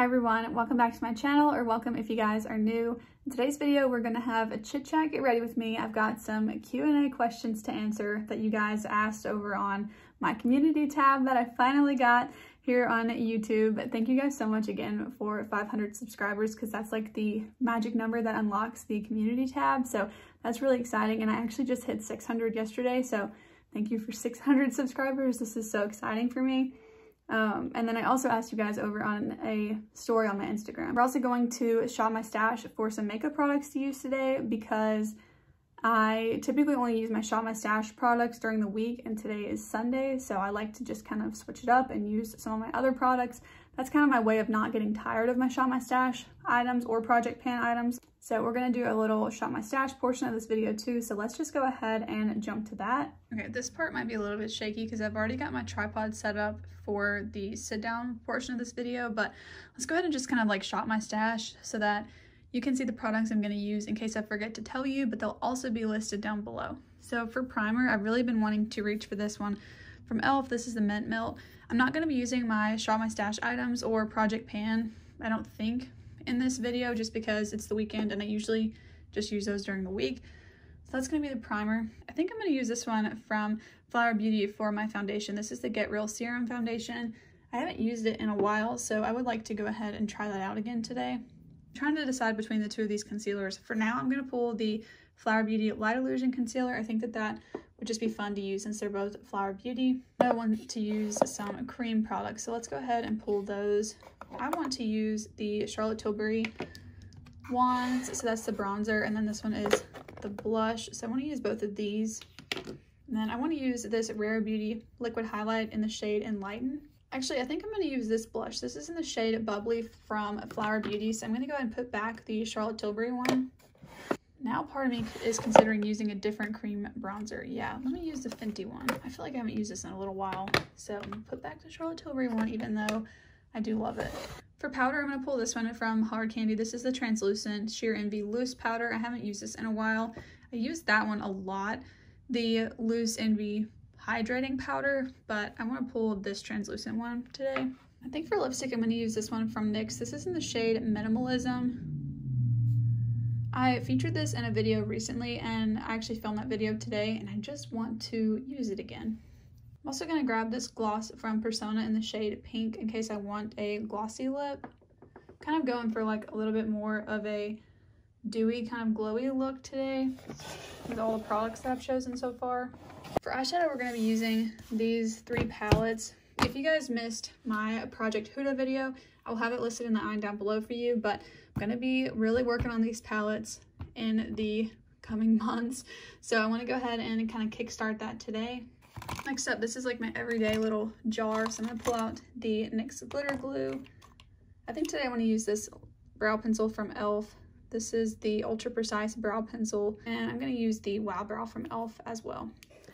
Hi everyone, welcome back to my channel, or welcome if you guys are new. In today's video, we're going to have a chit chat. Get ready with me. I've got some Q&A questions to answer that you guys asked over on my community tab that I finally got here on YouTube. Thank you guys so much again for 500 subscribers, because that's like the magic number that unlocks the community tab. So that's really exciting, and I actually just hit 600 yesterday. So thank you for 600 subscribers. This is so exciting for me. And then I also asked you guys over on a story on my Instagram. We're also going to shop my stash for some makeup products to use today, because I typically only use my shop my stash products during the week, and today is Sunday, so I like to just kind of switch it up and use some of my other products. That's kind of my way of not getting tired of my shop my stash items or project pan items. So we're going to do a little shop my stash portion of this video too, so let's just go ahead and jump to that. Okay, this part might be a little bit shaky because I've already got my tripod set up for the sit down portion of this video, but let's go ahead and just kind of like shop my stash so that you can see the products I'm going to use in case I forget to tell you, but they'll also be listed down below. So for primer, I've really been wanting to reach for this one from e.l.f. This is the Mint Melt. I'm not going to be using my shop my stash items or project pan, I don't think, in this video, just because it's the weekend and I usually just use those during the week. So that's going to be the primer. I think I'm going to use this one from Flower Beauty for my foundation. This is the Get Real Serum foundation. I haven't used it in a while, so I would like to go ahead and try that out again today. I'm trying to decide between the two of these concealers. For now, I'm going to pull the Flower Beauty Light Illusion Concealer. I think that would just be fun to use since they're both Flower Beauty. I want to use some cream products, so let's go ahead and pull those. I want to use the Charlotte Tilbury ones, so that's the bronzer, and then this one is the blush, so I want to use both of these. And then I want to use this Rare Beauty liquid highlight in the shade Enlighten. Actually, I think I'm going to use this blush. This is in the shade Bubbly from Flower Beauty, so I'm going to go ahead and put back the Charlotte Tilbury one. Now part of me is considering using a different cream bronzer. Yeah, let me use the Fenty one. I feel like I haven't used this in a little while, so I'm going to put back the Charlotte Tilbury one, even though I do love it. For powder, I'm going to pull this one from Hard Candy. This is the Translucent Sheer Envy Loose Powder. I haven't used this in a while. I used that one a lot, the Loose Envy Hydrating Powder, but I want to pull this translucent one today. I think for lipstick, I'm going to use this one from NYX. This is in the shade Minimalism. I featured this in a video recently, and I actually filmed that video today, and I just want to use it again. I'm also going to grab this gloss from Persona in the shade Pink in case I want a glossy lip. Kind of going for like a little bit more of a dewy, kind of glowy look today with all the products that I've chosen so far. For eyeshadow, we're going to be using these three palettes. If you guys missed my Project Huda video, I'll have it listed in the eye down below for you, but I'm going to be really working on these palettes in the coming months. So I want to go ahead and kind of kickstart that today. Next up, this is like my everyday little jar, so I'm going to pull out the NYX Glitter Glue. I think today I want to use this brow pencil from e.l.f. This is the Ultra Precise Brow Pencil, and I'm going to use the Wow Brow from e.l.f. as well.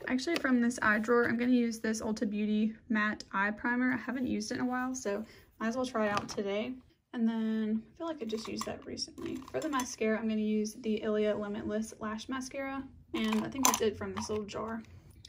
Actually, from this eye drawer, I'm going to use this Ulta Beauty Matte Eye Primer. I haven't used it in a while, so might as well try it out today. And then I feel like I just used that recently. For the mascara, I'm going to use the Ilia Limitless Lash Mascara, and I think that's it from this little jar.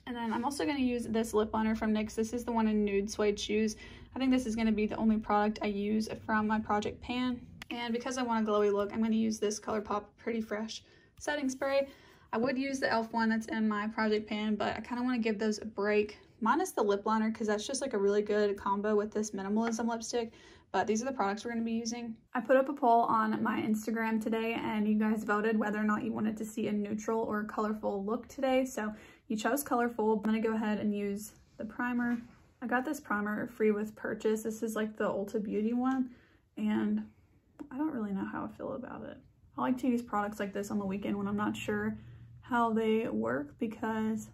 And then I'm also going to use this lip liner from NYX. This is the one in Nude Suede Shoes. I think this is going to be the only product I use from my project pan. And because I want a glowy look, I'm going to use this Colourpop Pretty Fresh setting spray. I would use the e.l.f. one that's in my project pan, but I kind of want to give those a break. Minus the lip liner, because that's just like a really good combo with this Minimalism lipstick. But these are the products we're going to be using. I put up a poll on my Instagram today, and you guys voted whether or not you wanted to see a neutral or colorful look today. So you chose colorful. I'm going to go ahead and use the primer. I got this primer free with purchase. This is like the Ulta Beauty one, and I don't really know how I feel about it. I like to use products like this on the weekend when I'm not sure how they work, because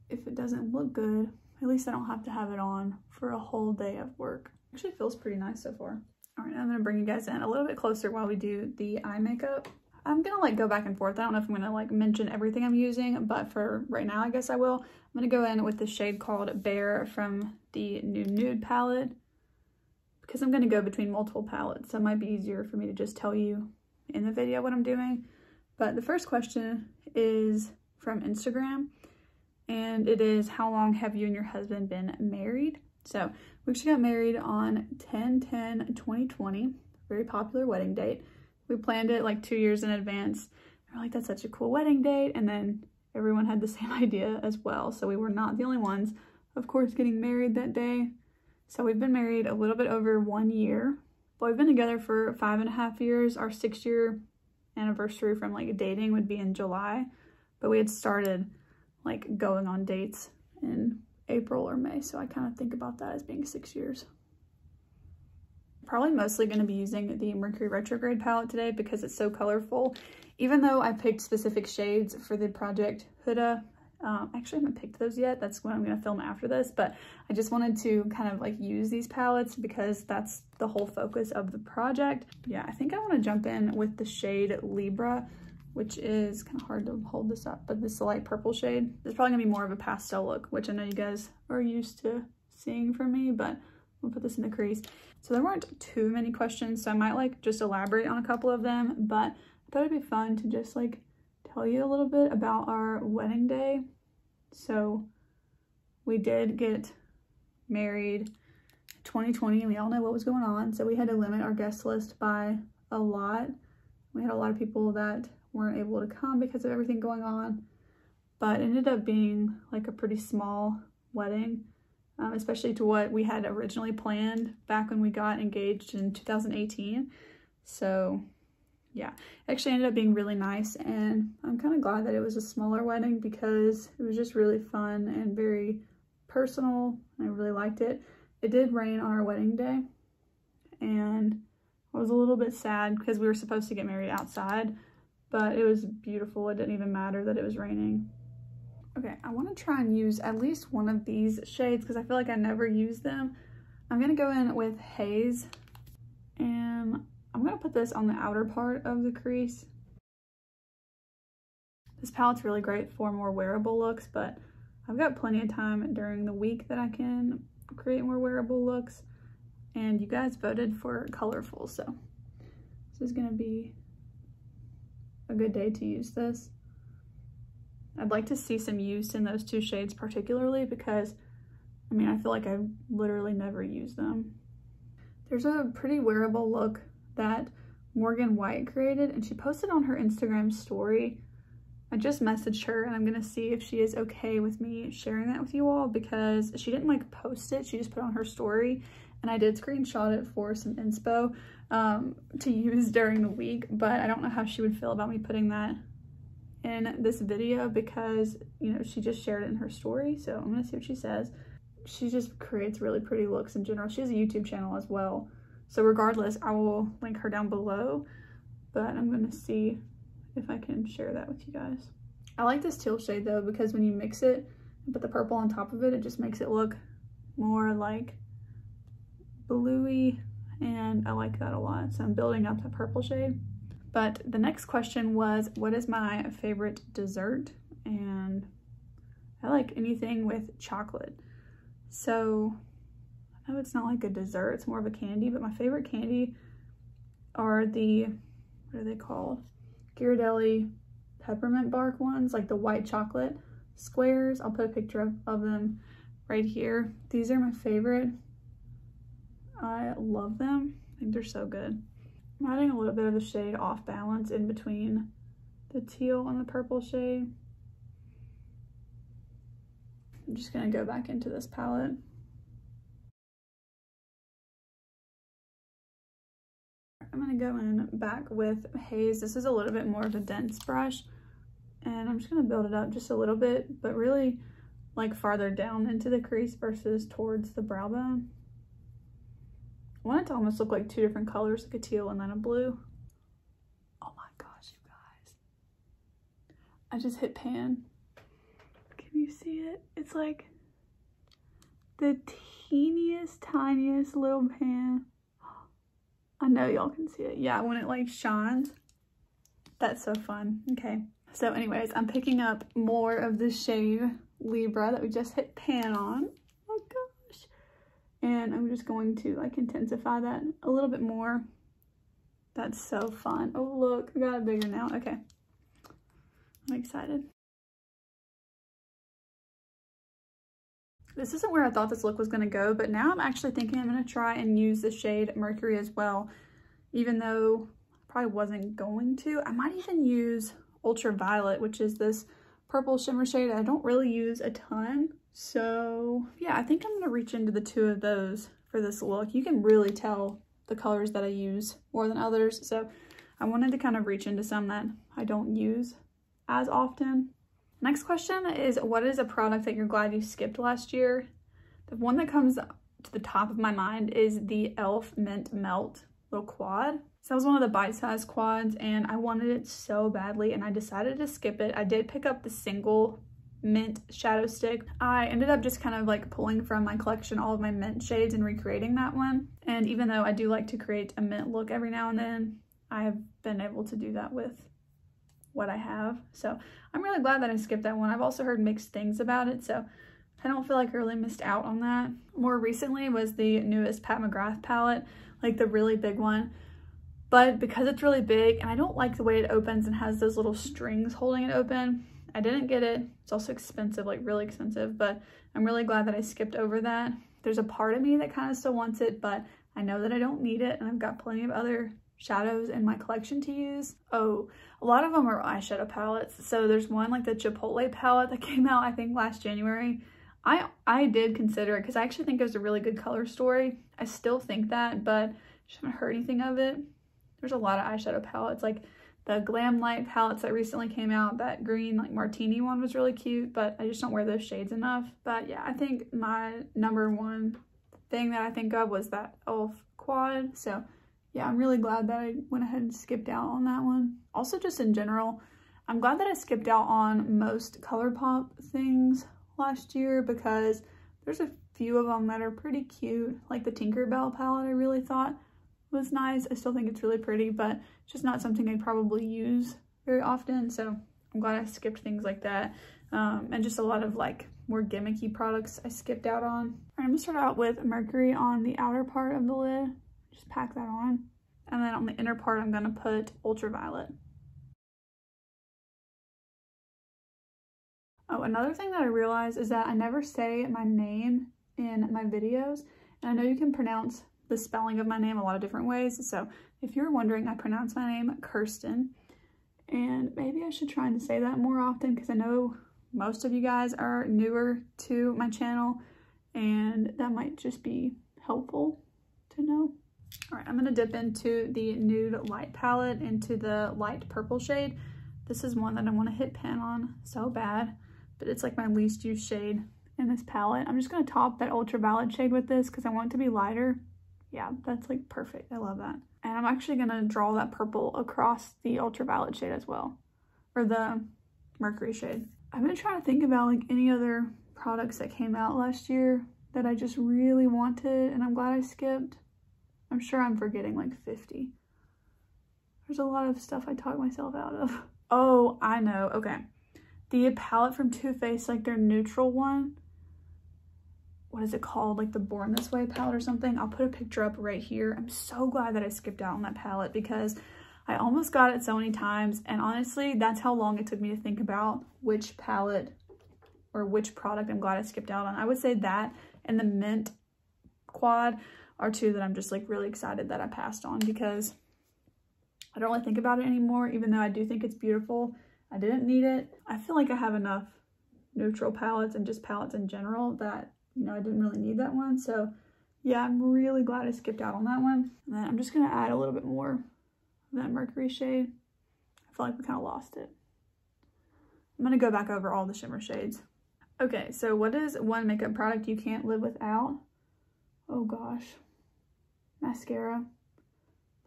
if it doesn't look good, at least I don't have to have it on for a whole day of work. Actually feels pretty nice so far. All right, I'm gonna bring you guys in a little bit closer while we do the eye makeup. I'm gonna like go back and forth. I don't know if I'm gonna like mention everything I'm using, but for right now, I guess I will. I'm gonna go in with the shade called Bear from the new Nude palette, because I'm gonna go between multiple palettes, so it might be easier for me to just tell you in the video what I'm doing. But the first question is from Instagram, and it is, how long have you and your husband been married? So we actually got married on 10/10/2020, very popular wedding date. We planned it like 2 years in advance. We're like, that's such a cool wedding date. And then everyone had the same idea as well. So we were not the only ones, of course, getting married that day. So we've been married a little bit over 1 year, but we've been together for 5.5 years. Our 6-year anniversary from like dating would be in July, but we had started like going on dates in April or May. So I kind of think about that as being 6 years. Probably mostly going to be using the Mercury Retrograde palette today because it's so colorful. Even though I picked specific shades for the project Huda, actually I haven't picked those yet. That's what I'm going to film after this, but I just wanted to kind of like use these palettes because that's the whole focus of the project. Yeah, I think I want to jump in with the shade Libra, which is kind of hard to hold this up, but this light purple shade. It's probably gonna be more of a pastel look, which I know you guys are used to seeing from me, but we'll put this in the crease. So there weren't too many questions, so I might like just elaborate on a couple of them, but I thought it'd be fun to just like tell you a little bit about our wedding day. So we did get married 2020, and we all know what was going on, so we had to limit our guest list by a lot. We had a lot of people that weren't able to come because of everything going on, but it ended up being like a pretty small wedding, especially to what we had originally planned back when we got engaged in 2018. So yeah, it actually ended up being really nice, and I'm kind of glad that it was a smaller wedding because it was just really fun and very personal. I really liked it. It did rain on our wedding day, and I was a little bit sad because we were supposed to get married outside, but it was beautiful. It didn't even matter that it was raining. Okay, I want to try and use at least one of these shades because I feel like I never use them. I'm going to go in with Haze, and I'm going to put this on the outer part of the crease. This palette's really great for more wearable looks, but I've got plenty of time during the week that I can create more wearable looks. And you guys voted for colorful, so this is gonna be a good day to use this. I'd like to see some use in those two shades particularly because, I mean, I feel like I literally never use them. There's a pretty wearable look that Morgan White created, and she posted on her Instagram story. I just messaged her, and I'm gonna see if she is okay with me sharing that with you all because she didn't like post it, she just put it on her story. And I did screenshot it for some inspo to use during the week, but I don't know how she would feel about me putting that in this video because, you know, she just shared it in her story. So I'm gonna see what she says. She just creates really pretty looks in general. She has a YouTube channel as well. So regardless, I will link her down below, but I'm gonna see if I can share that with you guys. I like this teal shade though, because when you mix it and put the purple on top of it, it just makes it look more like bluey, and I like that a lot. So I'm building up the purple shade. But the next question was, what is my favorite dessert? And I like anything with chocolate. So I know it's not like a dessert, it's more of a candy, but my favorite candy are the, what are they called? Ghirardelli peppermint bark ones, like the white chocolate squares. I'll put a picture of them right here. These are my favorite. I love them. I think they're so good. I'm adding a little bit of the shade Off Balance in between the teal and the purple shade. I'm just gonna go back into this palette. I'm gonna go in back with Haze. This is a little bit more of a dense brush, and I'm just gonna build it up just a little bit, but really like farther down into the crease versus towards the brow bone. I want it to almost look like two different colors, like a teal and then a blue. Oh my gosh, you guys. I just hit pan. Can you see it? It's like the teeniest, tiniest little pan. I know y'all can see it. Yeah, when it like shines. That's so fun. Okay. So anyways, I'm picking up more of the shade Libra that we just hit pan on. Oh gosh. And I'm just going to like intensify that a little bit more. That's so fun. Oh look, I got it bigger now. Okay. I'm excited. This isn't where I thought this look was going to go, but now I'm actually thinking I'm going to try and use the shade Mercury as well, even though I probably wasn't going to. I might even use Ultraviolet, which is this purple shimmer shade I don't really use a ton. So yeah, I think I'm going to reach into the two of those for this look. You can really tell the colors that I use more than others, so I wanted to kind of reach into some that I don't use as often. Next question is, what is a product that you're glad you skipped last year? The one that comes to the top of my mind is the e.l.f. Mint Melt little quad. So that was one of the bite-sized quads, and I wanted it so badly, and I decided to skip it. I did pick up the single mint shadow stick. I ended up just kind of like pulling from my collection all of my mint shades and recreating that one. And even though I do like to create a mint look every now and then, I have been able to do that with what I have. So I'm really glad that I skipped that one. I've also heard mixed things about it, so I don't feel like I really missed out on that. More recently was the newest Pat McGrath palette, like the really big one. But because it's really big and I don't like the way it opens and has those little strings holding it open, I didn't get it. It's also expensive, like really expensive, but I'm really glad that I skipped over that. There's a part of me that kind of still wants it, but I know that I don't need it, and I've got plenty of other shadows in my collection to use. Oh, a lot of them are eyeshadow palettes. So there's one like the Chipotle palette that came out, I think last January. I did consider it because I actually think it was a really good color story. I still think that, but I just haven't heard anything of it. There's a lot of eyeshadow palettes, like the Glam Light palettes that recently came out. That green like martini one was really cute, but I just don't wear those shades enough. But yeah, I think my number one thing that I think of was that e.l.f. quad. So yeah, I'm really glad that I went ahead and skipped out on that one. Also, just in general, I'm glad that I skipped out on most Colourpop things last year because there's a few of them that are pretty cute. Like the Tinkerbell palette I really thought was nice. I still think it's really pretty, but it's just not something I'd probably use very often. So I'm glad I skipped things like that. And just a lot of like more gimmicky products I skipped out on. All right, I'm gonna start out with Mercury on the outer part of the lid. Just pack that on. And then on the inner part, I'm gonna put Ultraviolet. Oh, another thing that I realized is that I never say my name in my videos. And I know you can pronounce the spelling of my name a lot of different ways. So if you're wondering, I pronounce my name Kirsten. And maybe I should try and say that more often because I know most of you guys are newer to my channel and that might just be helpful to know. All right, I'm gonna dip into the Nude Light palette into the light purple shade. This is one that I wanna hit pan on so bad, but it's like my least used shade in this palette. I'm just gonna top that Ultraviolet shade with this because I want it to be lighter. Yeah, that's like perfect, I love that. And I'm actually gonna draw that purple across the Ultraviolet shade as well, or the Mercury shade. I've been trying to think about like any other products that came out last year that I just really wanted and I'm glad I skipped. I'm sure I'm forgetting like 50. There's a lot of stuff I talked myself out of. Oh, I know, okay. The palette from Too Faced, like their neutral one. What is it called? Like the Born This Way palette or something? I'll put a picture up right here. I'm so glad that I skipped out on that palette because I almost got it so many times. And honestly, that's how long it took me to think about which palette or which product I'm glad I skipped out on. I would say that and the Mint quad are two that I'm just like really excited that I passed on because I don't really think about it anymore, even though I do think it's beautiful. I didn't need it. I feel like I have enough neutral palettes and just palettes in general that, you know, I didn't really need that one. So yeah, I'm really glad I skipped out on that one. And then I'm just gonna add a little bit more of that Mercury shade. I feel like we kind of lost it. I'm gonna go back over all the shimmer shades. Okay, so what is one makeup product you can't live without? Oh gosh, mascara.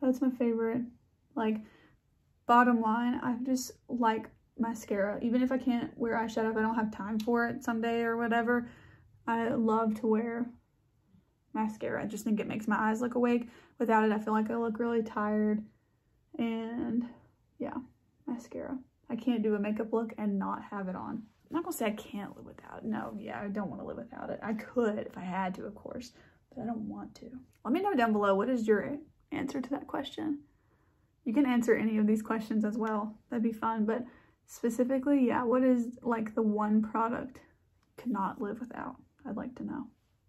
That's my favorite. Like, bottom line, I just like mascara. Even if I can't wear eyeshadow, if I don't have time for it someday or whatever, I love to wear mascara. I just think it makes my eyes look awake. Without it, I feel like I look really tired. And yeah, mascara. I can't do a makeup look and not have it on. I'm not gonna say I can't live without it. No, yeah, I don't want to live without it. I could if I had to, of course, but I don't want to. Let me know down below, what is your answer to that question? You can answer any of these questions as well. That'd be fun, but specifically, yeah, what is like the one product you could not live without? I'd like to know.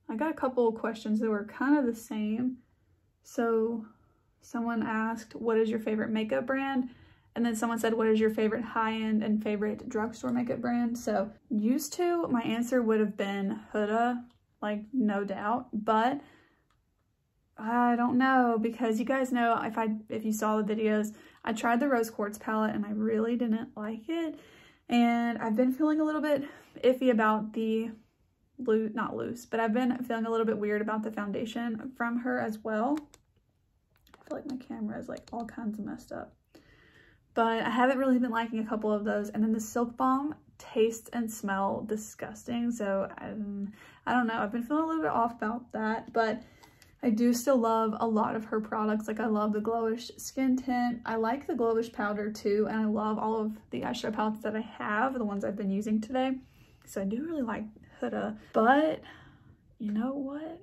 I got a couple of questions that were kind of the same. So someone asked, what is your favorite makeup brand? And then someone said, what is your favorite high-end and favorite drugstore makeup brand? So used to, my answer would have been Huda, like no doubt, but I don't know, because you guys know, if you saw the videos, I tried the Rose Quartz palette and I really didn't like it. And I've been feeling a little bit iffy about the, not loose, but I've been feeling a little bit weird about the foundation from her as well. I feel like my camera is like all kinds of messed up. But I haven't really been liking a couple of those. And then the Silk Balm tastes and smell disgusting. So I don't know. I've been feeling a little bit off about that. But I do still love a lot of her products. Like I love the Glowish Skin Tint. I like the Glowish Powder too. And I love all of the eyeshadow palettes that I have, the ones I've been using today. So I do really like Huda. But you know what?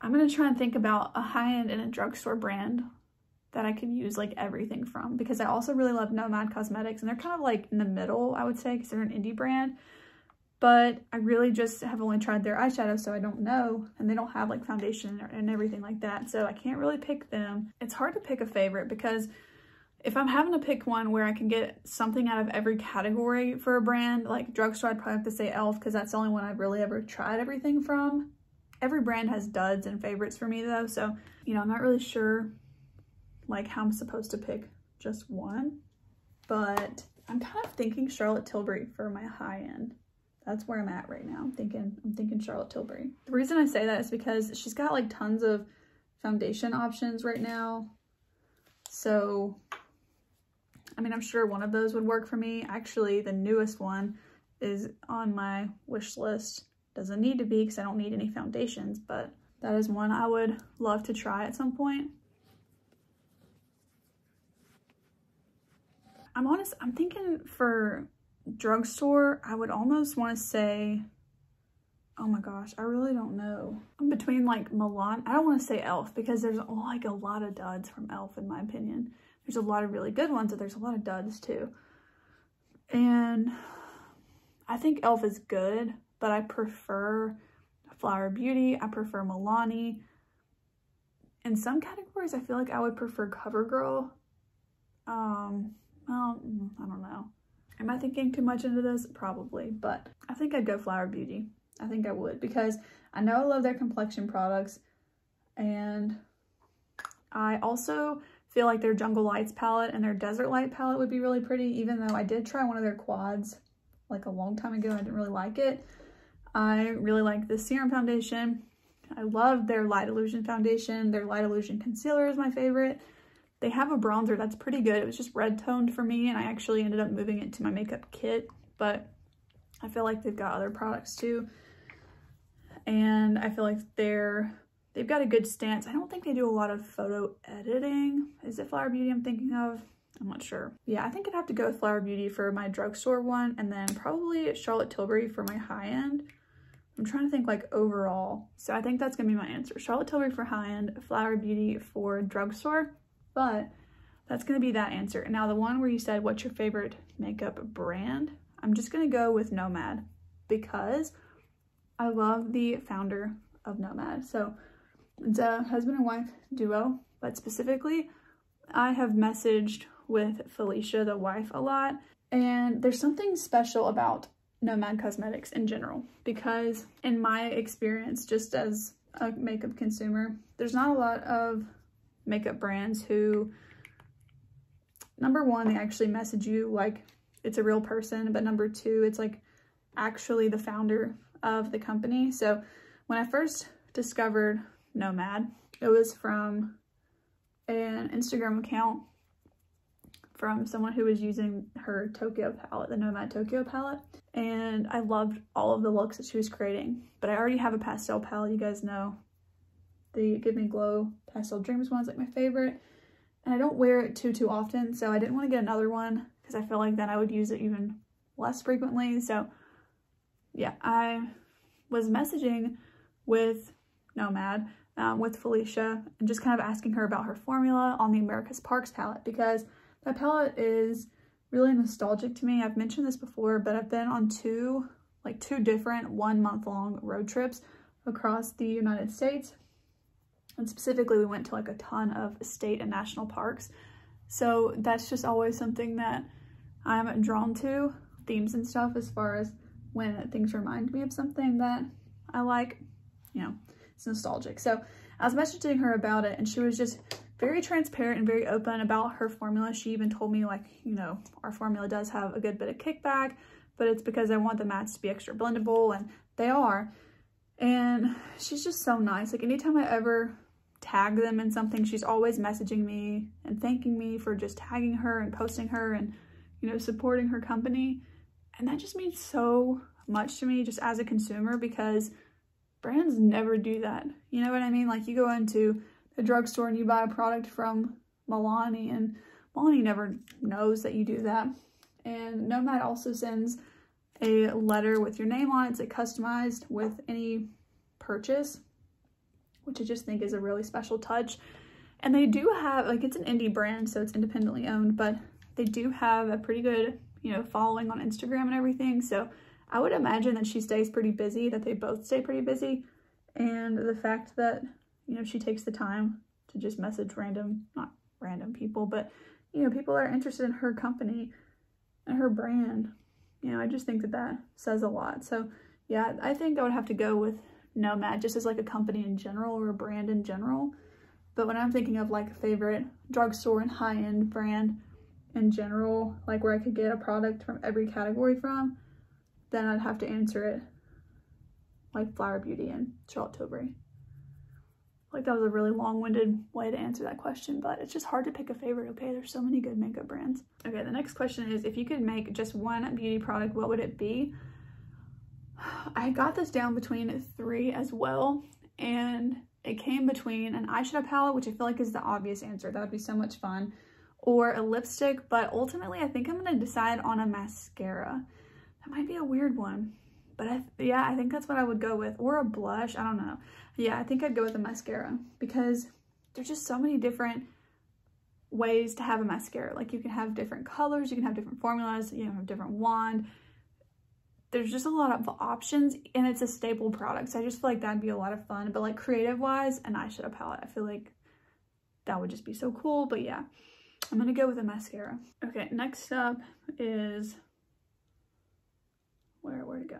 I'm going to try and think about a high-end and a drugstore brand that I could use like everything from, because I also really love Nomad Cosmetics, and they're kind of like in the middle, I would say, because they're an indie brand. But I really just have only tried their eyeshadow, so I don't know, and they don't have like foundation and everything like that, so I can't really pick them. It's hard to pick a favorite, because if I'm having to pick one where I can get something out of every category for a brand, like drugstore, I'd probably have to say e.l.f. because that's the only one I've really ever tried everything from. Every brand has duds and favorites for me though, so you know, I'm not really sure like how I'm supposed to pick just one, but I'm kind of thinking Charlotte Tilbury for my high end. That's where I'm at right now. I'm thinking Charlotte Tilbury. The reason I say that is because she's got like tons of foundation options right now. So, I mean, I'm sure one of those would work for me. Actually, the newest one is on my wish list. Doesn't need to be because I don't need any foundations, but that is one I would love to try at some point. I'm thinking for drugstore, I would almost want to say, oh my gosh, I really don't know. I'm between like Milan, I don't want to say e.l.f. because there's like a lot of duds from e.l.f. in my opinion. There's a lot of really good ones, but there's a lot of duds too. And I think e.l.f. is good, but I prefer Flower Beauty, I prefer Milani. In some categories, I feel like I would prefer CoverGirl. Well, I don't know. Am I thinking too much into this? Probably, but I think I'd go Flower Beauty. I think I would, because I know I love their complexion products, and I also feel like their Jungle Lights palette and their Desert Light palette would be really pretty, even though I did try one of their quads like a long time ago. I didn't really like it. I really like the Serum foundation. I love their Light Illusion foundation. Their Light Illusion concealer is my favorite. They have a bronzer that's pretty good. It was just red toned for me, and I actually ended up moving it to my makeup kit, but I feel like they've got other products too. And I feel like they've got a good stance. I don't think they do a lot of photo editing. Is it Flower Beauty I'm thinking of? I'm not sure. Yeah, I think I'd have to go with Flower Beauty for my drugstore one, and then probably Charlotte Tilbury for my high end. I'm trying to think like overall. So I think that's gonna be my answer. Charlotte Tilbury for high end, Flower Beauty for drugstore. But that's going to be that answer. And now the one where you said, what's your favorite makeup brand? I'm just going to go with Nomad, because I love the founder of Nomad. So it's a husband and wife duo, but specifically I have messaged with Felicia, the wife, a lot. And there's something special about Nomad Cosmetics in general, because in my experience, just as a makeup consumer, there's not a lot of makeup brands who, number one, they actually message you like it's a real person, but number two, it's like actually the founder of the company. So when I first discovered Nomad, it was from an Instagram account from someone who was using her Tokyo palette, the Nomad Tokyo palette, and I loved all of the looks that she was creating. But I already have a pastel palette, you guys know. The Give Me Glow Pastel Dreams one's like my favorite, and I don't wear it too often, so I didn't want to get another one because I feel like then I would use it even less frequently. So yeah, I was messaging with Nomad, with Felicia, and just kind of asking her about her formula on the America's Parks palette, because that palette is really nostalgic to me. I've mentioned this before, but I've been on 2 like 2 different 1-month-long road trips across the United States. And specifically, we went to like a ton of state and national parks. So that's just always something that I'm drawn to, themes and stuff, as far as when things remind me of something that I like, you know, it's nostalgic. So I was messaging her about it, and she was just very transparent and very open about her formula. She even told me, like, you know, our formula does have a good bit of kickback, but it's because I want the mattes to be extra blendable, and they are. And she's just so nice. Like, anytime I ever tag them in something, she's always messaging me and thanking me for just tagging her and posting her and, you know, supporting her company. And that just means so much to me just as a consumer, because brands never do that. You know what I mean? Like, you go into the drugstore and you buy a product from Milani, and Milani never knows that you do that. And Nomad also sends a letter with your name on it. It's like customized with any purchase, which I just think is a really special touch. And they do have, like, it's an indie brand, so it's independently owned, but they do have a pretty good, you know, following on Instagram and everything. So I would imagine that she stays pretty busy, that they both stay pretty busy. And the fact that, you know, she takes the time to just message not random people, but, you know, people that are interested in her company and her brand, you know, I just think that that says a lot. So yeah, I think I would have to go with Nomad just as like a company in general, or a brand in general. But when I'm thinking of like a favorite drugstore and high-end brand in general, like where I could get a product from every category from, then I'd have to answer it like Flower Beauty and Charlotte Tilbury. Like, that was a really long-winded way to answer that question, but it's just hard to pick a favorite, okay? There's so many good makeup brands. Okay, the next question is, if you could make just one beauty product, what would it be? I got this down between 3 as well, and it came between an eyeshadow palette, which I feel like is the obvious answer. That would be so much fun, or a lipstick, but ultimately I think I'm going to decide on a mascara. That might be a weird one, but yeah, I think that's what I would go with, or a blush. I don't know. Yeah, I think I'd go with a mascara, because there's just so many different ways to have a mascara. Like, you can have different colors, you can have different formulas, you know, have different wand. There's just a lot of options, and it's a staple product, so I just feel like that'd be a lot of fun. But like, creative wise, an eyeshadow palette, I feel like that would just be so cool. But yeah, I'm gonna go with a mascara. Okay, next up is where to go.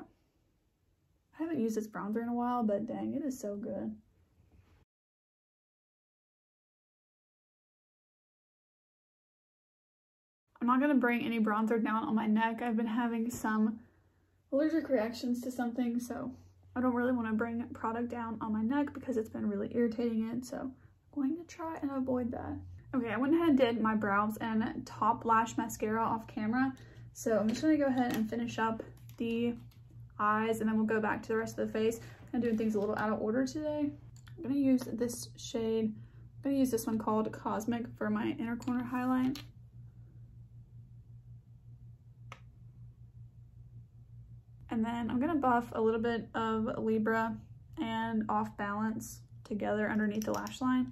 I haven't used this bronzer in a while, but dang, it is so good. I'm not gonna bring any bronzer down on my neck. I've been having some allergic reactions to something, so I don't really want to bring product down on my neck because it's been really irritating it, so I'm going to try and avoid that. Okay, I went ahead and did my brows and top lash mascara off camera, so I'm just going to go ahead and finish up the eyes, and then we'll go back to the rest of the face. I'm doing things a little out of order today. I'm going to use this shade. I'm going to use this one called Cosmic for my inner corner highlight. And then I'm going to buff a little bit of Libra and Off Balance together underneath the lash line.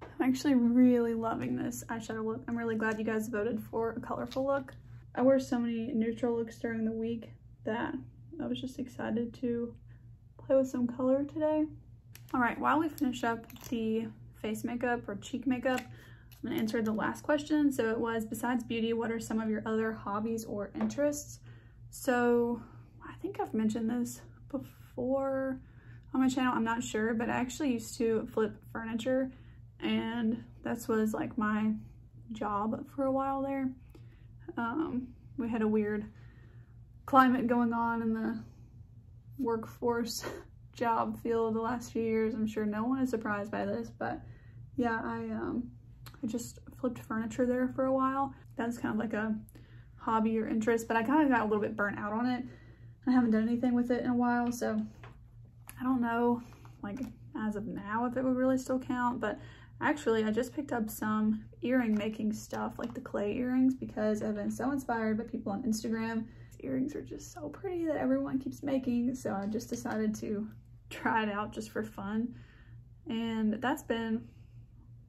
I'm actually really loving this eyeshadow look. I'm really glad you guys voted for a colorful look. I wear so many neutral looks during the week that I was just excited to play with some color today. All right, while we finish up the face makeup or cheek makeup, I'm gonna answer the last question. So it was, besides beauty, what are some of your other hobbies or interests? So I think I've mentioned this before on my channel, I'm not sure, but I actually used to flip furniture, and that was like my job for a while there. We had a weird climate going on in the workforce job field the last few years. I'm sure no one is surprised by this, but yeah, I just flipped furniture there for a while. That's kind of like a hobby or interest, but I kind of got a little bit burnt out on it. I haven't done anything with it in a while, so I don't know, like, as of now if it would really still count. But actually, I just picked up some earring making stuff, like the clay earrings, because I've been so inspired by people on Instagram. These earrings are just so pretty that everyone keeps making, so I just decided to try it out just for fun. And that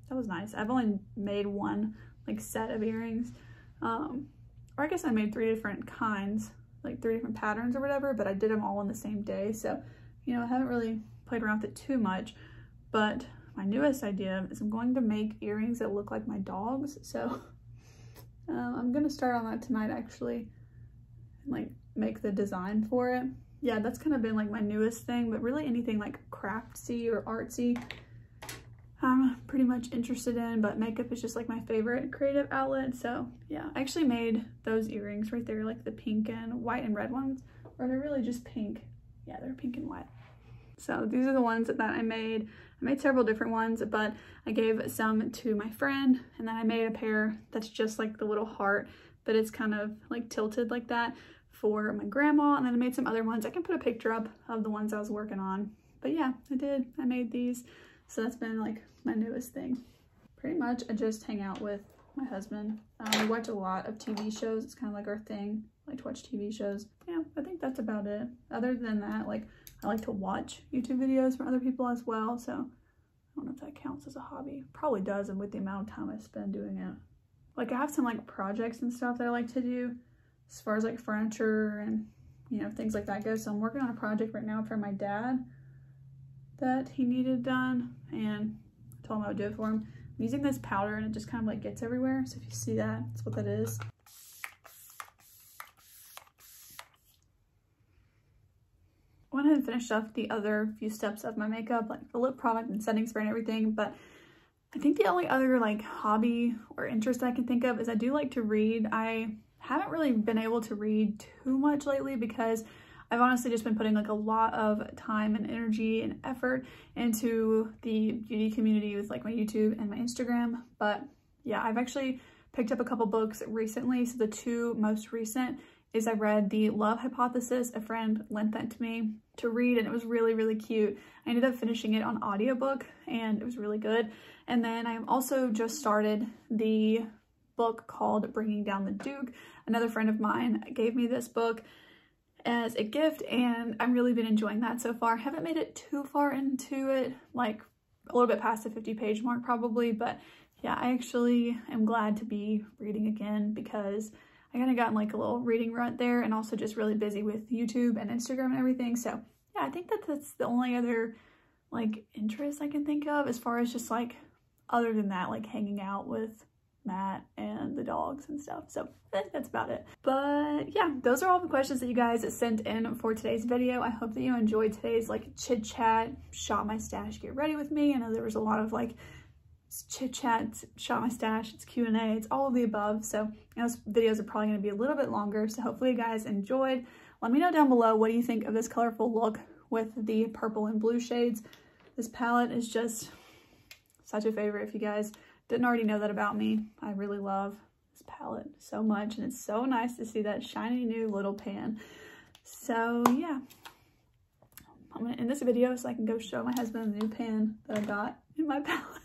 was nice. I've only made one like set of earrings. or I guess I made 3 different kinds, like 3 different patterns or whatever, but I did them all on the same day. So, you know, I haven't really played around with it too much, but my newest idea is I'm going to make earrings that look like my dog's. So I'm gonna start on that tonight actually, and like make the design for it. Yeah, that's kind of been like my newest thing, but really anything like craftsy or artsy I'm pretty much interested in, but makeup is just like my favorite creative outlet. So yeah, I actually made those earrings right there, like the pink and white and red ones, or they're really just pink. Yeah, they're pink and white. So these are the ones that I made. I made several different ones, but I gave some to my friend, and then I made a pair that's just like the little heart, but it's kind of like tilted like that for my grandma. And then I made some other ones. I can put a picture up of the ones I was working on. But yeah, I made these. So that's been like my newest thing. Pretty much I just hang out with my husband. We watch a lot of TV shows. It's kind of like our thing. I like to watch TV shows. Yeah, I think that's about it. Other than that, like I like to watch YouTube videos from other people as well. So I don't know if that counts as a hobby. Probably does, and with the amount of time I spend doing it. Like I have some like projects and stuff that I like to do as far as like furniture and, you know, things like that go. So I'm working on a project right now for my dad that he needed done, and I told him I would do it for him. I'm using this powder and it just kind of like gets everywhere. So if you see that, that's what that is. I went ahead and finished up the other few steps of my makeup, like the lip product and setting spray and everything, but I think the only other like hobby or interest I can think of is I do like to read. I haven't really been able to read too much lately because I've honestly just been putting like a lot of time and energy and effort into the beauty community with like my YouTube and my Instagram. But yeah, I've actually picked up a couple books recently. So the 2 most recent is I read The Love Hypothesis. A friend lent that to me to read and it was really, really cute. I ended up finishing it on audiobook and it was really good. And then I also just started the book called Bringing Down the Duke. Another friend of mine gave me this book as a gift and I've really been enjoying that so far. I haven't made it too far into it, like a little bit past the 50-page mark probably, but yeah, I actually am glad to be reading again because I kind of got in like a little reading rut there, and also just really busy with YouTube and Instagram and everything. So yeah, I think that's the only other like interest I can think of as far as just like other than that, like hanging out with Matt and the dogs and stuff. So I think that's about it. But yeah, those are all the questions that you guys sent in for today's video. I hope that you enjoyed today's like chit chat, shot my stash, get ready with me. I know there was a lot of like chit chat, shot my stash, it's Q&A, it's all of the above. So those videos are probably going to be a little bit longer. So hopefully you guys enjoyed. Let me know down below, what do you think of this colorful look with the purple and blue shades? This palette is just such a favorite. If you guys didn't already know that about me, I really love this palette so much, and it's so nice to see that shiny new little pan. So yeah, I'm gonna end this video so I can go show my husband the new pan that I got in my palette.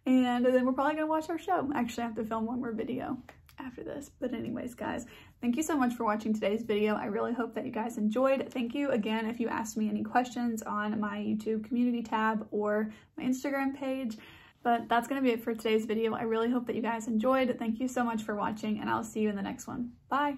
And then we're probably gonna watch our show. Actually, I have to film one more video after this. But anyways, guys, thank you so much for watching today's video. I really hope that you guys enjoyed. Thank you again if you asked me any questions on my YouTube community tab or my Instagram page. But that's going to be it for today's video. I really hope that you guys enjoyed. Thank you so much for watching, and I'll see you in the next one. Bye!